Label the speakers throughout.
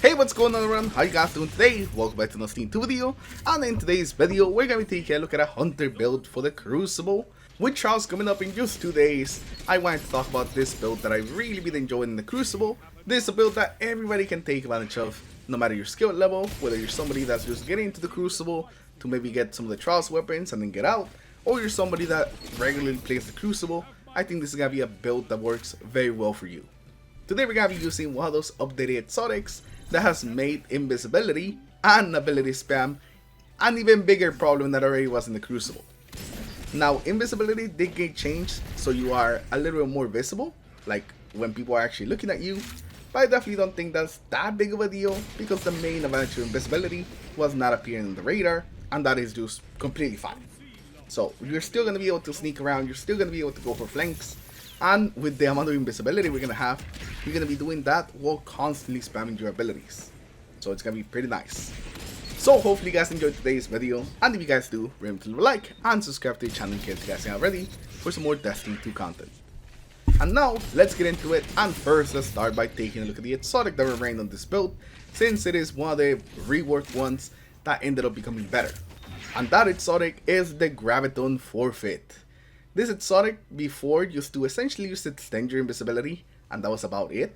Speaker 1: Hey, what's going on everyone? How you guys doing today? Welcome back to another Steam 2 video. And in today's video, we're going to be taking a look at a hunter build for the Crucible. With trials coming up in just 2 days, I wanted to talk about this build that I've really been enjoying in the Crucible. This is a build that everybody can take advantage of, no matter your skill level, whether you're somebody that's just getting into the Crucible to maybe get some of the trials weapons and then get out, or you're somebody that regularly plays the Crucible. I think this is going to be a build that works very well for you. Today we're going to be using one of those updated exotics that has made invisibility and ability spam an even bigger problem that already was in the Crucible. Now, invisibility did get changed so you are a little bit more visible, like when people are actually looking at you, but I definitely don't think that's that big of a deal because the main advantage of invisibility was not appearing on the radar, and that is just completely fine. So you're still going to be able to sneak around, you're still going to be able to go for flanks, and with the amount of invisibility we're going to have, you're going to be doing that while constantly spamming your abilities. So it's going to be pretty nice. So hopefully you guys enjoyed today's video, and if you guys do, remember to leave a like and subscribe to the channel in case you guys aren't already for some more Destiny 2 content. And now, let's get into it, and first let's start by taking a look at the exotic that remained on this build, since it is one of the reworked ones that ended up becoming better. And that exotic is the Graviton Forfeit. This exotic before used to essentially use to extend your invisibility, and that was about it.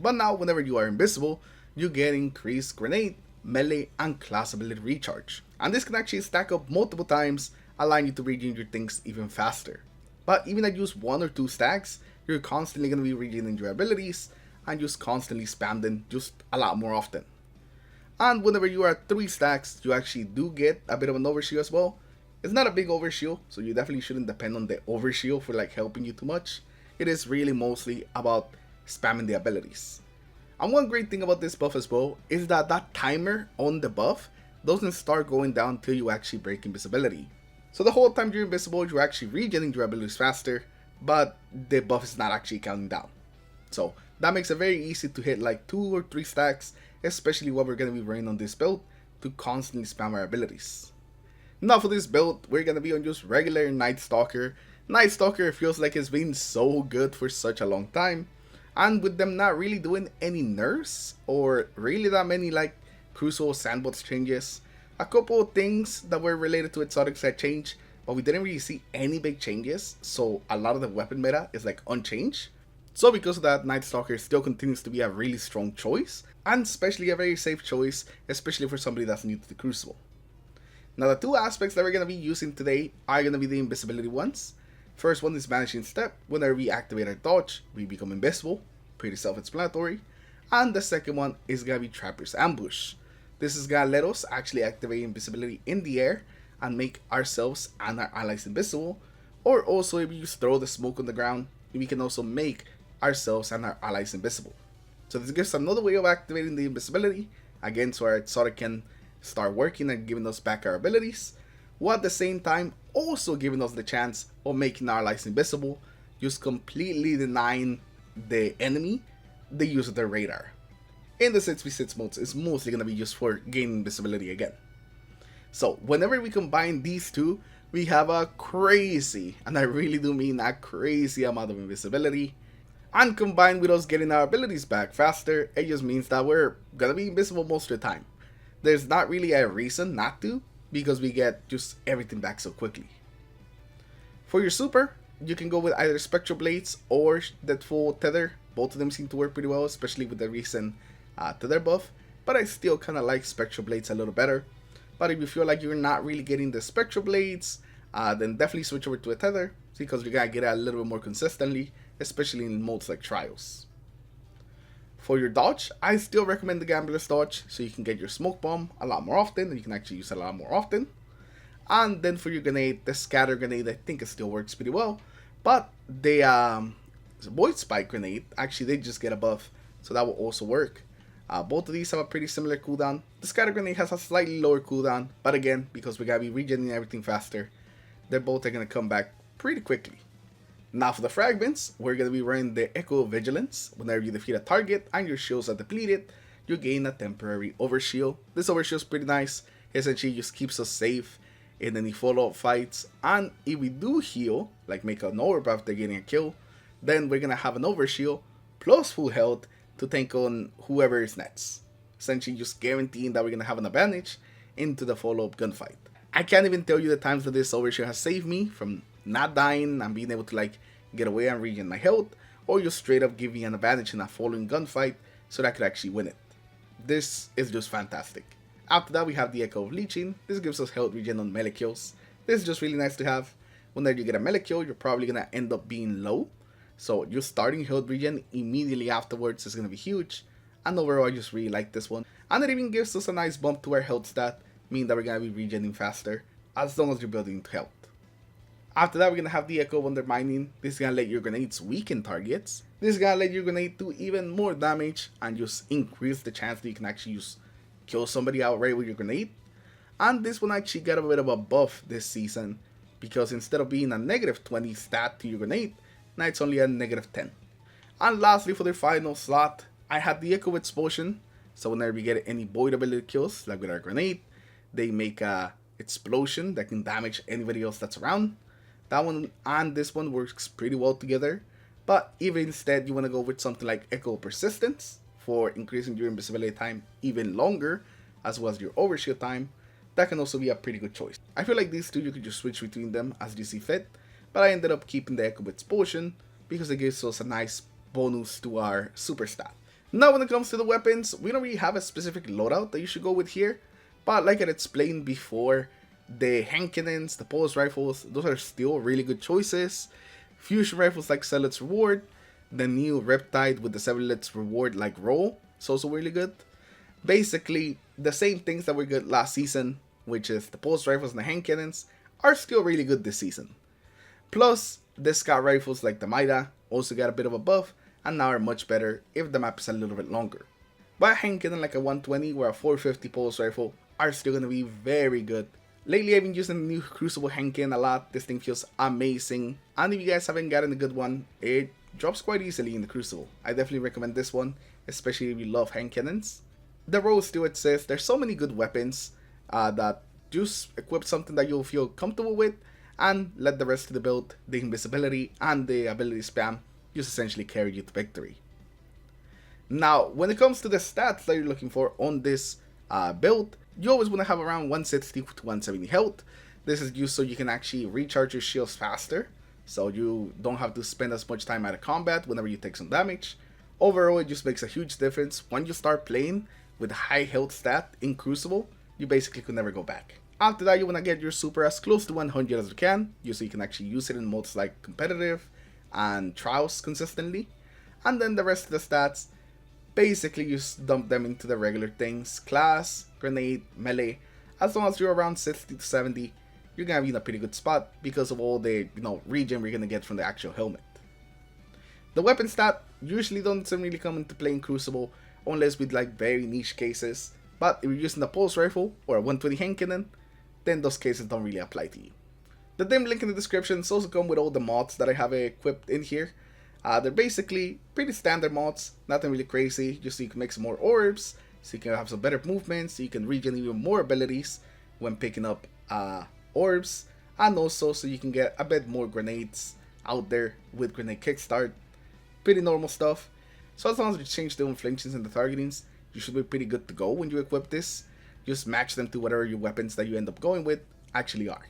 Speaker 1: But now whenever you are invisible, you get increased grenade, melee, and class ability recharge. And this can actually stack up multiple times, allowing you to regen your things even faster. But even at just 1 or 2 stacks, you're constantly going to be regening your abilities, and just constantly spam them just a lot more often. And whenever you are at 3 stacks, you actually do get a bit of an overshield as well. It's not a big overshield, so you definitely shouldn't depend on the overshield for like helping you too much. It is really mostly about spamming the abilities. And one great thing about this buff as well is that that timer on the buff doesn't start going down until you actually break invisibility. So the whole time you're invisible, you're actually regenerating your abilities faster, but the buff is not actually counting down. So that makes it very easy to hit like 2 or 3 stacks, especially what we're going to be running on this build to constantly spam our abilities. Now for this build, we're going to be on just regular Night Stalker. Night Stalker feels like it's been so good for such a long time. And with them not really doing any nerfs or really that many like Crucible sandbox changes, a couple of things that were related to exotics had changed, but we didn't really see any big changes. So a lot of the weapon meta is like unchanged. So because of that, Night Stalker still continues to be a really strong choice, and especially a very safe choice, especially for somebody that's new to the Crucible. Now the 2 aspects that we're going to be using today are going to be the invisibility ones. First one is Vanishing Step. Whenever we activate our dodge, we become invisible. Pretty self-explanatory. And the second one is going to be Trapper's Ambush. This is going to let us actually activate invisibility in the air and make ourselves and our allies invisible. Or also if you just throw the smoke on the ground, we can also make ourselves and our allies invisible. So this gives another way of activating the invisibility, again so our exotic can start working and giving us back our abilities, while at the same time also giving us the chance of making our allies invisible, just completely denying the enemy the use of their radar. In the 6v6 modes, it's mostly going to be used for gaining invisibility again. So whenever we combine these 2, we have a crazy, and I really do mean a crazy amount of invisibility. And combined with us getting our abilities back faster, it just means that we're going to be invisible most of the time. There's not really a reason not to, because we get just everything back so quickly. For your super, you can go with either Spectral Blades or the full Tether. Both of them seem to work pretty well, especially with the recent Tether buff, but I still kind of like Spectral Blades a little better. But if you feel like you're not really getting the Spectral Blades, then definitely switch over to a Tether, because you're going to get it a little bit more consistently, especially in modes like Trials. For your dodge, I still recommend the Gambler's Dodge, so you can get your Smoke Bomb a lot more often, and you can actually use it a lot more often. And then for your grenade, the Scatter Grenade, I think it still works pretty well, but the Void Spike Grenade, actually they just get a buff, so that will also work. Both of these have a pretty similar cooldown. The Scatter Grenade has a slightly lower cooldown, but again, because we gotta be regenerating everything faster, they're both gonna come back pretty quickly. Now for the fragments, we're going to be running the Echo Vigilance. Whenever you defeat a target and your shields are depleted, you gain a temporary overshield. This overshield is pretty nice. It essentially just keeps us safe in any follow-up fights. And if we do heal, like make an overbuff after getting a kill, then we're going to have an overshield plus full health to tank on whoever is next. essentially just guaranteeing that we're gonna have an advantage into the follow-up gunfight. I can't even tell you the times that this overshield has saved me from not dying and being able to like get away and regen my health, or just straight up give me an advantage in a following gunfight so that I could actually win it. This is just fantastic. After that we have the Echo of Leeching. This gives us health regen on melee kills. This is just really nice to have. Whenever you get a melee kill, you're probably gonna end up being low, so your starting health regen immediately afterwards is gonna be huge. And overall I just really like this one. And it even gives us a nice bump to our health stat, meaning that we're gonna be regenerating faster as long as you're building to health. After that, we're gonna have the Echo of Undermining. This is gonna let your grenades weaken targets. This is gonna let your grenade do even more damage and just increase the chance that you can actually kill somebody outright with your grenade. And this one actually got a bit of a buff this season, because instead of being a -20 stat to your grenade, now it's only a -10. And lastly, for the final slot, I had the Echo of Explosion. So whenever we get any void ability kills, like with our grenade, they make a explosion that can damage anybody else that's around. That one and this one works pretty well together, but even instead you want to go with something like Echo Persistence for increasing your invisibility time even longer, as well as your overshield time. That can also be a pretty good choice. I feel like these two you could just switch between them as you see fit, but I ended up keeping the Echo Explosion because it gives us a nice bonus to our super stat. Now when it comes to the weapons, we don't really have a specific loadout that you should go with here, but like I explained before, the hand cannons, the pulse rifles, those are still really good choices. Fusion rifles like Zealot's Reward, the new Riptide with the Zealot's Reward like roll, it's also really good. Basically, the same things that were good last season, which is the pulse rifles and the hand cannons, are still really good this season. Plus, the scout rifles like the Mida also got a bit of a buff, and now are much better if the map is a little bit longer. But a hand cannon like a 120 or a 450 pulse rifle are still going to be very good. Lately I've been using the new Crucible hand cannon a lot. This thing feels amazing, and if you guys haven't gotten a good one, it drops quite easily in the Crucible. I definitely recommend this one, especially if you love hand cannons. The roll still exists. There's so many good weapons that just equip something that you'll feel comfortable with, and let the rest of the build, the invisibility and the ability spam, just essentially carry you to victory. Now when it comes to the stats that you're looking for on this build, you always want to have around 160 to 170 health. This is used so you can actually recharge your shields faster, so you don't have to spend as much time out of combat whenever you take some damage. Overall, it just makes a huge difference. When you start playing with a high health stat in Crucible, you basically could never go back. After that, you want to get your super as close to 100 as you can, just so you can actually use it in modes like competitive and trials consistently. And then the rest of the stats, basically you just dump them into the regular things: class, grenade, melee. As long as you're around 60 to 70, you're gonna be in a pretty good spot because of all the regen we're gonna get from the actual helmet. The weapon stat usually doesn't really come into play in Crucible unless with like very niche cases, but if you're using a pulse rifle or a 120 hand cannon, then those cases don't really apply to you. The dim link in the description also come with all the mods that I have equipped in here. They're basically pretty standard mods, nothing really crazy, just so you can make some more orbs, so you can have some better movements, so you can regen even more abilities when picking up orbs, and also so you can get a bit more grenades out there with grenade kickstart. Pretty normal stuff. So as long as you change the inflations and the targetings, you should be pretty good to go when you equip this. Just match them to whatever your weapons that you end up going with actually are.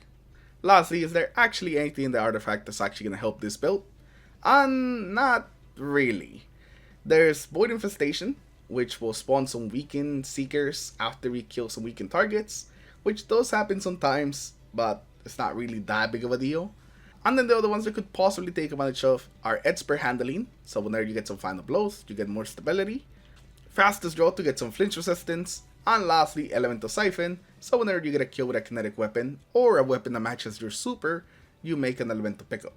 Speaker 1: Lastly, is there actually anything in the artifact that's actually going to help this build? Not really. There's Void Infestation, which will spawn some weakened Seekers after we kill some weakened targets, which does happen sometimes, but it's not really that big of a deal. And then the other ones that could possibly take advantage of are Expert Handling, so whenever you get some final blows, you get more stability. Fastest Draw to get some flinch resistance. And lastly, Elemental Siphon, so whenever you get a kill with a kinetic weapon, or a weapon that matches your super, you make an elemental pickup.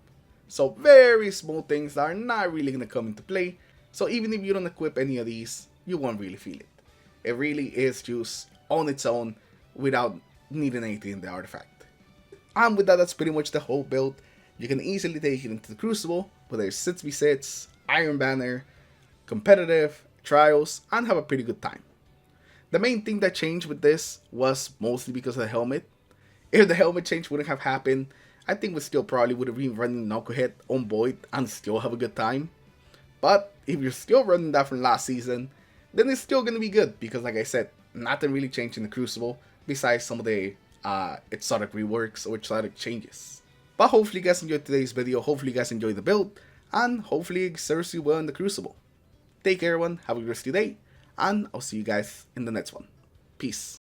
Speaker 1: So very small things that are not really going to come into play, so even if you don't equip any of these, you won't really feel it. It really is just on its own without needing anything in the artifact. And with that, that's pretty much the whole build. You can easily take it into the Crucible, whether it's 6v6, Iron Banner, competitive, trials, and have a pretty good time. The main thing that changed with this was mostly because of the helmet. If the helmet change wouldn't have happened, I think we still probably would have been running Knucklehead on Void and still have a good time. But if you're still running that from last season, then it's still gonna be good, because like I said, nothing really changed in the Crucible besides some of the exotic reworks or exotic changes. But hopefully you guys enjoyed today's video, hopefully you guys enjoyed the build, and hopefully it serves you well in the Crucible. Take care everyone, have a good rest of your day, and I'll see you guys in the next one. Peace.